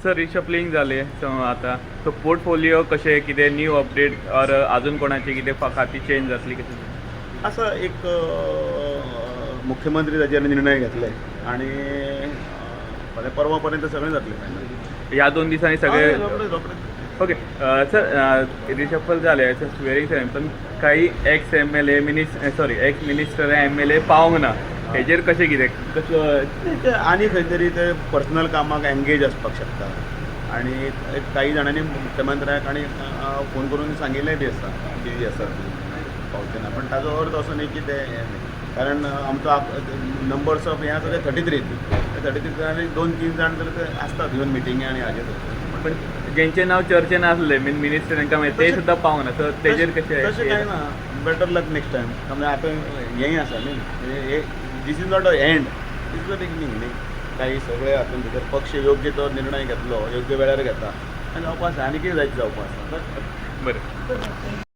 Sir reshuffling जाले आता so portfolio कशें कितें न्यू अपडेट ऑर अजून कोणाची कितें खाती चेंज जातली कितें असा एक मुख्यमंत्री ताचेर निर्णय घेतले आणि फाल्यां परवा पर्यंत सगळें जातलें फायनल. ह्या 2 दिसांनी सगळे रोखडेच ओके सर रिशफल झाले स्वेरिंग सेरेमनी पण काही x MLA ex minister MLA पावंक ना हेजेर कशें कितें आनी खंय तरी ते पर्सनल कामाक एंगेज आसपाक शकता आणि काही जाणांनी मुख्यमंत्र्याक आणि फोन करून सांगिल्लें बी आसा बिजी आसा पावचे ना पण ताजो अर्थ असो न्ही की ते कारण आमचो नंबर्स ऑफ हें आसा ते 33 33 आनी 2-3 जाण जाल्यार ते आसतात इवन मिटिंगी आनी हाजेर पण जेंचे नांव चर्चेन आसले मिनिस्टर तांकां ते सुद्दां पावना सो तेजेर तशें कांय ना बेटर लक नेक्स्ट टायम म्हणजे आतां हेंय आसा न्ही this is not a end this is a beginning न्ही काही सगळे हातूंत भितर पक्ष योग्य तो निर्णय घेतलो योग्य वेळार घेता आनी जावपा आसा आनी कितें जायत जावपा आसा बरें